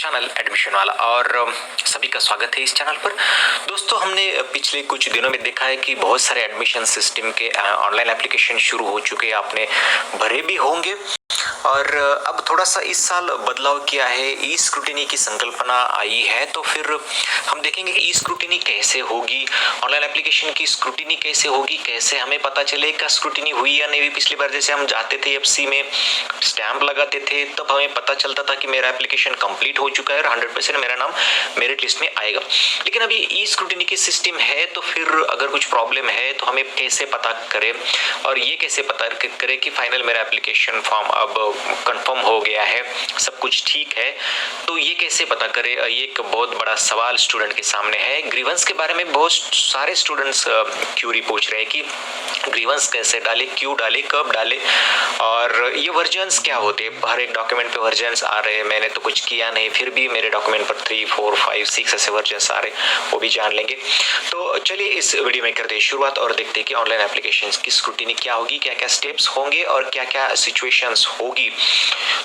Channel admission वाला और सभी का स्वागत है इस चैनल पर। दोस्तों, हमने पिछले कुछ दिनों में देखा है कि बहुत सारे एडमिशन सिस्टम के ऑनलाइन एप्लीकेशन शुरू हो चुके हैं, आपने भरे भी होंगे। और अब थोड़ा सा इस साल बदलाव किया है, ई स्क्रूटिनी की संकल्पना आई है। तो फिर हम देखेंगे कि ई स्क्रूटिनी कैसे होगी, ऑनलाइन एप्लीकेशन की स्क्रूटिनी कैसे होगी, कैसे हमें पता चलेगा स्क्रूटिनी हुई या नहीं। पिछली बार जैसे हम जाते थे एफसी में स्टैंप लगाते थे, तब हमें पता चलता था कि मेरा एप्लीकेशन कंप्लीट हो चुका है और 100% मेरा नाम मेरिट लिस्ट में आएगा। लेकिन अभी ई स्क्रूटिनी की सिस्टम है, तो फिर अगर कुछ प्रॉब्लम है तो हमें कैसे पता करें और ये कैसे पता करें कि फाइनल मेरा एप्लीकेशन फॉर्म अब कंफर्म हो गया है, सब कुछ ठीक है। तो ये कैसे पता करें, ये एक बहुत बड़ा सवाल स्टूडेंट के सामने है। ग्रीवेंस के बारे में बहुत सारे स्टूडेंट्स क्यूरी पूछ रहे हैं कि ग्रीवेंस कैसे डाले, क्यों डाले, कब डाले और ये वर्जन्स क्या होते हैं। हर एक डॉक्यूमेंट पे वर्जन्स आ रहे हैं, मैंने तो कुछ किया नहीं, फिर भी मेरे डॉक्यूमेंट पर 3, 4, 5, 6 ऐसे वर्जन्स आ रहे, वो भी जान लेंगे। तो चलिए इस वीडियो में करते हैं शुरुआत और देखते हैं कि ऑनलाइन एप्लीकेशंस की स्क्रूटिनी क्या होगी, क्या क्या स्टेप्स होंगे और क्या क्या सिचुएशंस होगी।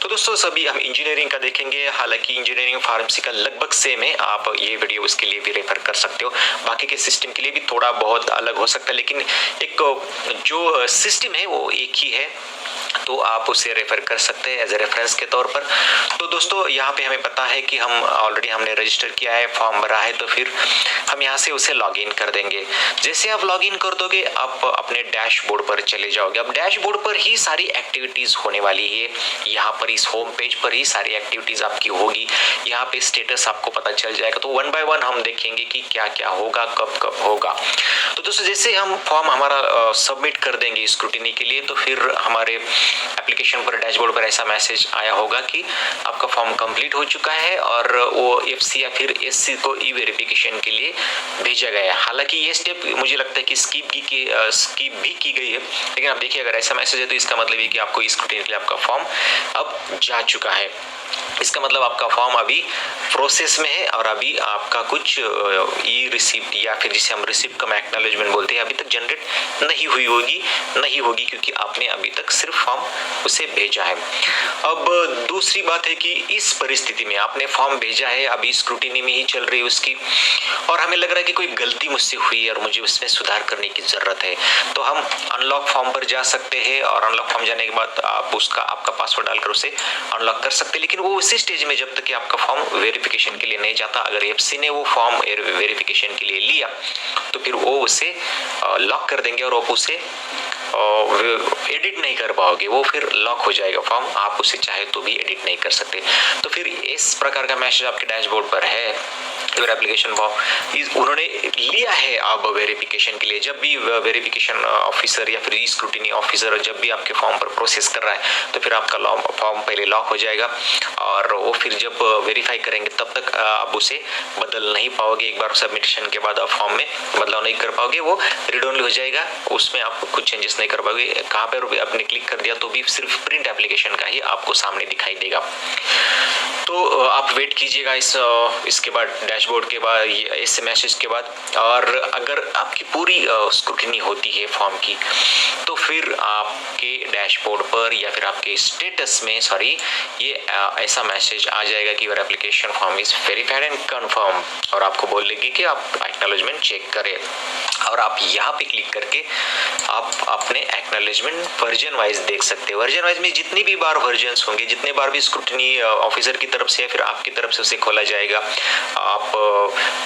तो दोस्तों, सभी हम इंजीनियरिंग का देखेंगे, हालांकि इंजीनियरिंग फार्मेसी का लगभग सेम है, आप ये वीडियो उसके लिए भी रेफर कर सकते हो। बाकी के सिस्टम के लिए भी थोड़ा बहुत अलग हो सकता है, लेकिन एक जो सिस्टम है वो एक ही है, तो आप उसे रेफर कर सकते हैं एज ए रेफरेंस के तौर पर। तो दोस्तों, यहाँ पे हमें पता है कि हम ऑलरेडी हमने रजिस्टर किया है, फॉर्म भरा है, तो फिर हम यहाँ से उसे लॉगिन कर देंगे। जैसे आप लॉगिन कर दोगे, आप अपने डैशबोर्ड पर चले जाओगे। अब डैशबोर्ड पर ही सारी एक्टिविटीज होने वाली है, यहाँ पर इस होम पेज पर ही सारी एक्टिविटीज आपकी होगी। यहाँ पे स्टेटस आपको पता चल जाएगा। तो 1 बाय 1 हम देखेंगे कि क्या क्या होगा, कब कब होगा। तो दोस्तों, जैसे हम फॉर्म हमारा सबमिट कर देंगे स्क्रूटिनी के लिए, तो फिर हमारे एप्लीकेशन पर डैशबोर्ड पर ऐसा मैसेज आया होगा कि आपका फॉर्म कंप्लीट हो चुका है और वो एफसी या फिर एससी को ई वेरिफिकेशन के लिए भेजा गया है। हालांकि ये स्टेप मुझे लगता है कि स्किप भी की गई है, लेकिन आप देखिए अगर ऐसा मैसेज है तो इसका मतलब ये कि आपको ई स्क्रूटिनी के लिए आपका फॉर्म अब जा चुका है। इसका मतलब आपका फॉर्म अभी प्रोसेस में है और अभी आपका कुछ ई रिसिप्ट या फिर जिसे हम रिसिप्ट कम एक्नॉलेजमेंट बोलते हैं, अभी तक जनरेट नहीं होगी क्योंकि आपने अभी तक सिर्फ फॉर्म उसे भेजा है। अब दूसरी बात है कि इस परिस्थिति में आपने फॉर्म भेजा है, अभी स्क्रूटिनी में ही चल रही है उसकी, और हमें लग रहा है कि कोई गलती मुझसे हुई है और मुझे उसमें सुधार करने की जरूरत है, तो हम अनलॉक फॉर्म पर जा सकते हैं और अनलॉक फॉर्म जाने के बाद आप आपका पासवर्ड डालकर उसे अनलॉक कर सकते हैं। लेकिन वो उसी स्टेज में जब तक कि आपका फॉर्म वेरिफिकेशन के लिए नहीं जाता, अगर एफसी ने वो फॉर्म वेरिफिकेशन के लिए लिया तो फिर वो उसे लॉक कर देंगे और आप उसे एडिट नहीं कर पाओगे, वो फिर लॉक हो जाएगा फॉर्म, आप उसे चाहे तो भी एडिट नहीं कर सकते। तो फिर इस प्रकार का मैसेज आपके डैशबोर्ड पर है, योर एप्लीकेशन फॉर्म उन्होंने लिया है अब वेरिफिकेशन के लिए। जब भी वेरिफिकेशन ऑफिसर या फिर स्क्रूटिनी ऑफिसर जब भी आपके फॉर्म पर प्रोसेस कर रहा है, तो फिर आपका फॉर्म पहले लॉक हो जाएगा और वो फिर जब वेरीफाई करेंगे तब तक आप उसे बदल नहीं पाओगे। एक बार सबमिशन के बाद आप फॉर्म में बदलाव नहीं कर पाओगे, वो रीड ओनली हो जाएगा, उसमें आप कुछ चेंजेस नहीं कर पाओगे। कहाँ पर आपने क्लिक कर दिया तो भी सिर्फ प्रिंट एप्लीकेशन का ही आपको सामने दिखाई देगा। तो आप वेट कीजिएगा इसके बाद डैशबोर्ड के बाद इस मैसेज के बाद। और अगर आपकी पूरी स्क्रूटिनी होती है फॉर्म की, तो फिर आपके डैशबोर्ड पर या फिर आपके स्टेटस में ये ऐसा मैसेज आ जाएगा कि your application form is verified and confirm, और आपको बोलेगी कि आप एक्नॉलेजमेंट चेक करें। और आप यहाँ पे क्लिक करके आप अपने एक्नॉलेजमेंट वर्जन वाइज देख सकते हैं। वर्जन वाइज में जितनी भी बार वर्जन्स होंगे, जितने बार भी स्क्रूटिनी ऑफिसर की तरफ से या फिर आपकी तरफ से उसे खोला जाएगा, आप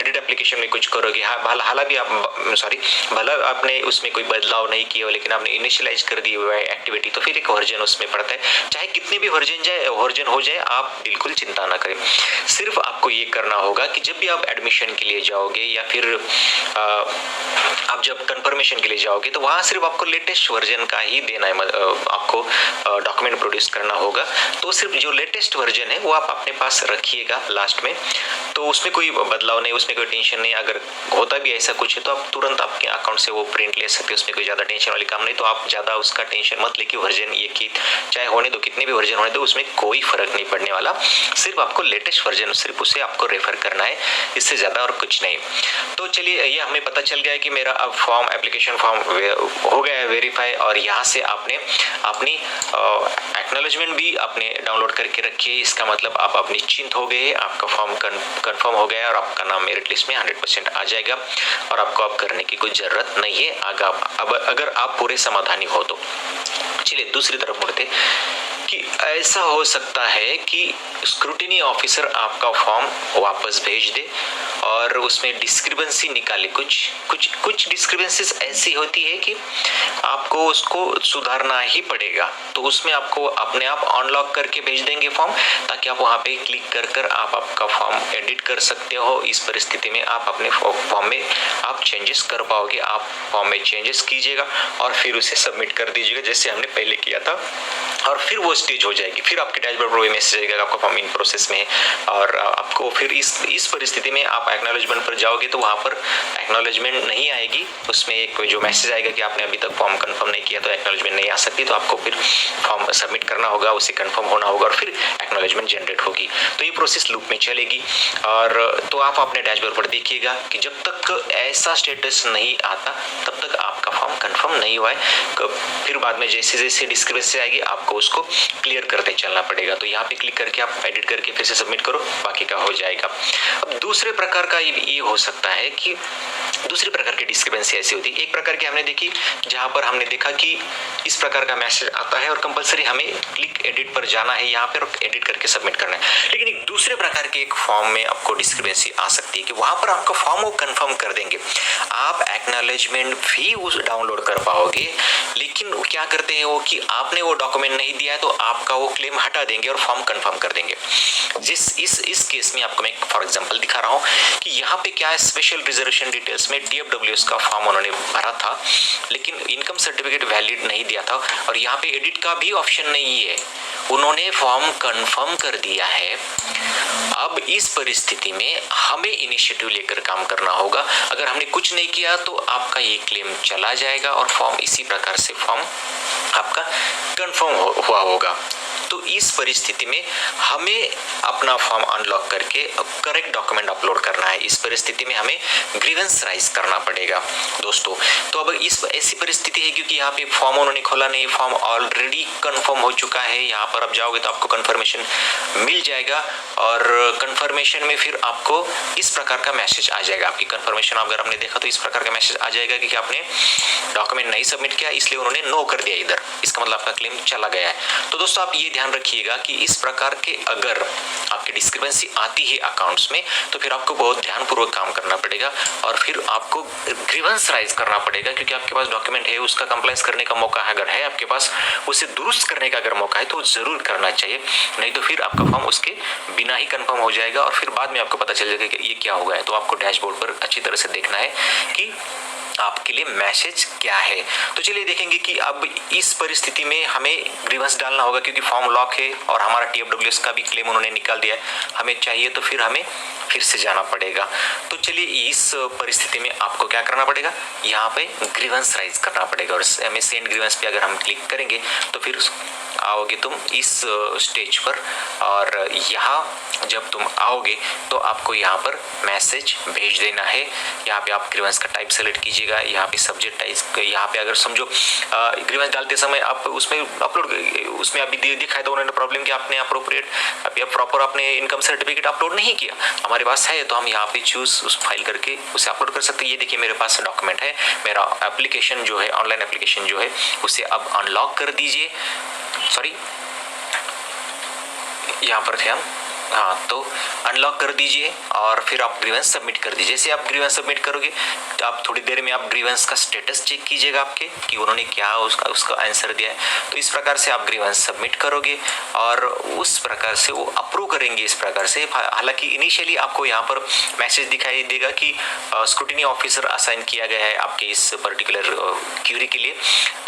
एडिट एप्लीकेशन में कुछ करोगे, भला आपने उसमें कोई बदलाव नहीं किया, लेकिन आपने इनिशियलाइज कर दी हुआ है एक्टिविटी, तो फिर एक वर्जन उसमें पड़ता है। चाहे कितने भी वर्जन हो जाए, आप बिल्कुल चिंता ना करें। सिर्फ आपको ये करना होगा कि जब भी आप एडमिशन के लिए जाओगे या फिर आप जब कंफर्मेशन के लिए जाओगे, तो वहां सिर्फ आपको लेटेस्ट वर्जन का ही देना है, आपको डॉक्यूमेंट प्रोड्यूस करना होगा। तो सिर्फ जो लेटेस्ट वर्जन है वो आप अपने पास रखिएगा लास्ट में, तो उसमें कोई बदलाव नहीं, उसमें कोई टेंशन नहीं। अगर होता भी ऐसा कुछ है तो आप तुरंत आपके अकाउंट से वो प्रिंट ले सकते हो, उसमें कोई ज़्यादा टेंशन वाली काम नहीं। तो आप ज़्यादा उसका टेंशन मत लेके वर्जन ये की चाहे होने दो, कितने भी वर्जन होने दो, उसमें कोई फर्क नहीं पड़ने वाला। सिर्फ आपको लेटेस्ट वर्जन सिर्फ उसे आपको रेफर करना है, इससे ज़्यादा और कुछ नहीं। तो चलिए, ये हमें पता चल गया है कि मेरा अब फॉर्म एप्लीकेशन फॉर्म हो गया है वेरीफाई, और यहाँ से आपने अपनी एक्नॉलेजमेंट भी आपने डाउनलोड करके रखी है। इसका मतलब आप अब निश्चिंत स्मूथ हो गए, आपका फॉर्म कंफर्म हो गया और आपका नाम मेरिट लिस्ट में 100% आ जाएगा और आपको अब करने की कोई ज़रूरत नहीं है अगर आप पूरे समाधानी हो तो। चलिए दूसरी तरफ मुड़ते कि ऐसा हो सकता है कि स्क्रूटिनी ऑफिसर आपका फॉर्म वापस भेज दे और उसमें डिस्क्रिपेंसी निकाले। कुछ डिस्क्रिपेंसीज ऐसी होती है कि आपको उसको सुधारना ही पड़ेगा, तो उसमें आपको अपने आप अनलॉक करके भेज देंगे फॉर्म, ताकि आप वहां पे क्लिक कर आप आपका फॉर्म एडिट कर सकते हो। इस परिस्थिति में आप अपने फॉर्म में आप चेंजेस कर पाओगे। आप फॉर्म में चेंजेस कीजिएगा और फिर उसे सबमिट कर दीजिएगा जैसे हमने पहले किया था, और फिर वो स्टेज हो जाएगी। फिर आपके डैशबोर्ड पर मैसेज आएगा आपका फॉर्म इन प्रोसेस में है, और आपको फिर इस परिस्थिति में आप एक्नॉलेजमेंट पर जाओगे तो वहां पर एक्नॉलेजमेंट नहीं आएगी। उसमें एक जो मैसेज आएगा कि आपने अभी तक फॉर्म कंफर्म नहीं किया तो एक्नॉलेजमेंट नहीं आ सकती, तो आपको फिर फॉर्म सबमिट करना होगा, उसे कंफर्म होना होगा और फिर एक्नॉलेजमेंट जनरेट होगी। तो ये प्रोसेस लूप में चलेगी। और तो आप अपने डैशबोर्ड पर देखिएगा कि जब तक ऐसा स्टेटस नहीं आता तब तक आपका फॉर्म कंफर्म नहीं हुआ है। फिर बाद में जैसे जैसे डिस्क्रिपेंसी आएगी आपको उसको क्लियर करते चलना पड़ेगा। तो यहाँ पे क्लिक करके आप एडिट करके फिर से सबमिट करो, बाकी का हो जाएगा। अब दूसरे प्रकार का ये हो सकता है कि दूसरी प्रकार की डिस्क्रिपेंसी ऐसी होती है। एक प्रकार की हमने देखी जहां पर हमने देखा कि इस प्रकार का मैसेज आता है और कंपलसरी हमें क्लिक एडिट पर जाना है यहाँ पर, एडिट करके सबमिट करना है। लेकिन एक दूसरे प्रकार के एक फॉर्म में आपको डिस्क्रिपेंसी आ सकती है कि वहां पर आपका फॉर्म वो कंफर्म कर देंगे, आप एक्नॉलेजमेंट भी उस डाउनलोड कर पाओगे, लेकिन क्या करते हैं वो कि आपने वो डॉक्यूमेंट नहीं दिया है तो आपका वो क्लेम हटा देंगे और फॉर्म कंफर्म कर देंगे। इस केस में आपको मैं फॉर एग्जांपल दिखा रहा हूँ कि यहाँ पे क्या है, स्पेशल रिजर्वेशन डिटेल्स में TFWS का फॉर्म उन्होंने भरा था लेकिन इनकम सर्टिफिकेट वैलिड नहीं दिया था, और यहाँ पे एडिट का भी ऑप्शन नहीं है, उन्होंने फॉर्म कंफर्म कर दिया है। अब इस परिस्थिति में हमें इनिशिएटिव लेकर काम करना होगा। अगर हमने कुछ नहीं किया तो आपका ये क्लेम चला जाएगा और फॉर्म इसी प्रकार से फॉर्म आपका कंफर्म हुआ होगा। तो इस परिस्थिति में हमें अपना फॉर्म अनलॉक करके करेक्ट डॉक्यूमेंट अपलोड करना है। इस परिस्थिति में हमें ग्रीवेंस राइज करना पड़ेगा दोस्तों। तो अब इस ऐसी परिस्थिति है क्योंकि यहाँ पे फॉर्म उन्होंने खोला नहीं, फॉर्म ऑलरेडी कंफर्म हो चुका है। यहाँ पर आप जाओगे तो आपको कंफर्मेशन मिल जाएगा और कंफर्मेशन में फिर आपको इस प्रकार का मैसेज आ जाएगा। आपकी कंफर्मेशन अगर हमने देखा तो इस प्रकार का मैसेज आ जाएगा कि आपने डॉक्यूमेंट नहीं सबमिट किया, इसलिए उन्होंने नो कर दिया इधर, इसका मतलब आपका क्लेम चला गया है। तो दोस्तों आप ये ध्यान रखिएगा कि इस प्रकार के अगर आपकी डिस्क्रिपेंसी आती है अकाउंट्स में तो फिर आपको बहुत ध्यानपूर्वक काम करना पड़ेगा और फिर आपको ग्रीवेंस राइज करना पड़ेगा, क्योंकि आपके पास डॉक्यूमेंट है, उसका कंप्लायंस करने का मौका अगर है आपके पास, उसे दुरुस्त करने का अगर मौका है तो जरूर करना चाहिए, नहीं तो फिर आपका फॉर्म उसके बिना ही कंफर्म हो जाएगा और फिर बाद में आपको पता चल जाएगा कि ये क्या हो गया है। तो आपको डैशबोर्ड पर अच्छी तरह से देखना है कि आपके लिए मैसेज क्या है। तो चलिए देखेंगे कि अब इस परिस्थिति में हमें ग्रीवेंस डालना होगा क्योंकि फॉर्म लॉक है और हमारा TFWS का भी क्लेम उन्होंने निकाल दिया है, हमें चाहिए तो फिर हमें फिर से जाना पड़ेगा। तो चलिए इस परिस्थिति में आपको क्या करना पड़ेगा, यहाँ पे ग्रीवेंस राइज करना पड़ेगा और हमें सेंड ग्रीवेंस पे अगर हम क्लिक करेंगे तो फिर आओगे तुम इस स्टेज पर और यहाँ जब तुम आओगे तो आपको यहाँ पर मैसेज भेज देना है। यहाँ पे आप ग्रीवेंस का टाइप सेलेक्ट कीजिएगा, यहाँ पे सब्जेक्ट टाइप, यहाँ पे अगर समझो ग्रीवेंस डालते समय आप उसमें अपलोड, उसमें अभी दिखाया था उन्होंने प्रॉब्लम कि आपने अप्रोप्रिएट अभी प्रॉपर आपने इनकम सर्टिफिकेट अपलोड नहीं किया, हमारे पास है तो हम यहाँ पे चूज उस फाइल करके उसे अपलोड कर सकते हैं। ये देखिए मेरे पास डॉक्यूमेंट है, मेरा एप्लीकेशन जो है, ऑनलाइन एप्लीकेशन जो है उसे अब अनलॉक कर दीजिए। सॉरी, यहाँ पर थे हम, हाँ, तो अनलॉक कर दीजिए और फिर आप ग्रीवेंस सबमिट कर दीजिए। जैसे आप ग्रीवेंस सबमिट करोगे तो आप थोड़ी देर में आप ग्रीवेंस का स्टेटस चेक कीजिएगा आपके कि उन्होंने क्या उसका आंसर दिया है। तो इस प्रकार से आप ग्रीवेंस सबमिट करोगे और उस प्रकार से वो अप्रूव करेंगे इस प्रकार से। हालांकि इनिशियली आपको यहाँ पर मैसेज दिखाई देगा कि स्क्रूटिनी ऑफिसर असाइन किया गया है आपके इस पर्टिकुलर क्यूरी के लिए,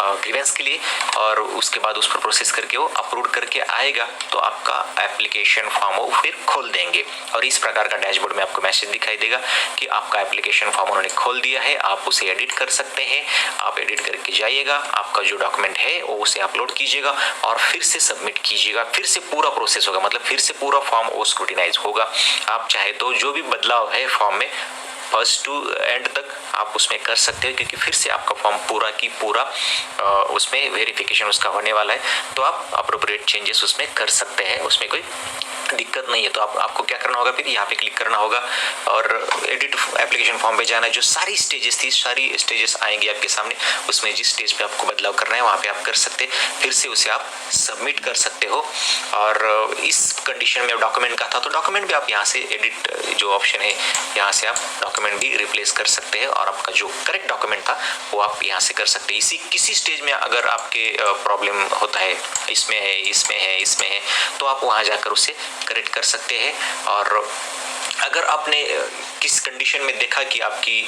ग्रीवेंस के लिए, और उसके बाद उस पर प्रोसेस करके वो अप्रूव करके आएगा तो आपका एप्लीकेशन फॉर्म फिर खोल देंगे और इस प्रकार का डैशबोर्ड में आपको मैसेज दिखाई देगा कि आपका एप्लीकेशन फॉर्म उन्होंने खोल दिया है, आप उसे एडिट कर सकते हैं। आप एडिट करके जाइएगा, आपका जो डॉक्यूमेंट है वो उसे अपलोड कीजिएगा और फिर से सबमिट कीजिएगा। फिर से पूरा प्रोसेस होगा, मतलब फिर से पूरा फॉर्म वो स्क्रूटिनाइज होगा। आप चाहे तो जो भी बदलाव है फॉर्म में फर्स्ट टू एंड तक आप उसमें कर सकते हो, क्योंकि फिर से आपका फॉर्म पूरा की पूरा उसमें वेरिफिकेशन उसका होने वाला है, तो आप अप्रोप्रिएट चेंजेस उसमें कर सकते हैं, उसमें कोई दिक्कत नहीं है तो आपको क्या करना होगा, फिर यहाँ पे क्लिक करना होगा और एडिट एप्लीकेशन फॉर्म पे जाना है। जो सारी स्टेजेस थी, सारी स्टेजेस आएंगी आपके सामने, उसमें जिस स्टेज पे आपको बदलाव करना है वहाँ पे आप कर सकते हैं, फिर से उसे आप सबमिट कर सकते हो। और इस कंडीशन में डॉक्यूमेंट का था तो डॉक्यूमेंट भी आप यहाँ से एडिट जो ऑप्शन है यहाँ से आप डॉक्यूमेंट भी रिप्लेस कर सकते हैं और आपका जो करेक्ट डॉक्यूमेंट था वो आप यहाँ से कर सकते हैं। इसी किसी स्टेज में अगर आपके प्रॉब्लम होता है, इसमें है, इसमें है, इसमें है, तो आप वहाँ जाकर उसे करेक्ट कर सकते हैं। और अगर आपने किस कंडीशन में देखा कि आपकी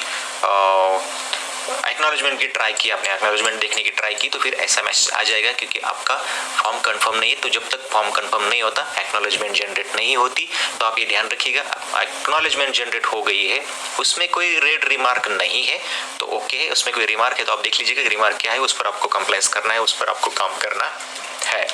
एक्नॉलेजमेंट की ट्राई की, आपने एक्नॉलेजमेंट देखने की ट्राई की, तो फिर ऐसा मैसेज आ जाएगा क्योंकि आपका फॉर्म कंफर्म नहीं है। तो जब तक फॉर्म कंफर्म नहीं होता, एक्नॉलेजमेंट जनरेट नहीं होती, तो आप ये ध्यान रखिएगा। एक्नॉलेजमेंट जनरेट हो गई है, उसमें कोई रेड रिमार्क नहीं है तो ओके है। उसमें कोई रिमार्क है तो आप देख लीजिएगा कि रिमार्क क्या है, उस पर आपको कंप्लाइंस करना है, उस पर आपको काम करना है।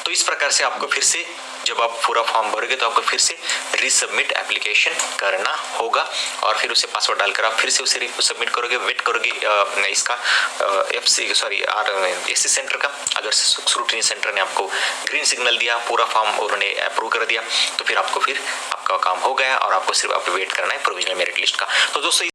तो इस प्रकार से आपको फिर से जब आप पूरा फॉर्म भरोगे तो आपको फिर से रीसबमिट एप्लीकेशन करना होगा और फिर उसे पासवर्ड डालकर आप फिर से उसे सबमिट करोगे, वेट करोगे इसका एससी सेंटर का। अगर स्क्रूटनी सेंटर ने आपको ग्रीन सिग्नल दिया, पूरा फॉर्म उन्होंने अप्रूव कर दिया, तो फिर आपका काम हो गया और आपको सिर्फ वेट करना है प्रोविजनल मेरिट लिस्ट का। तो दोस्तों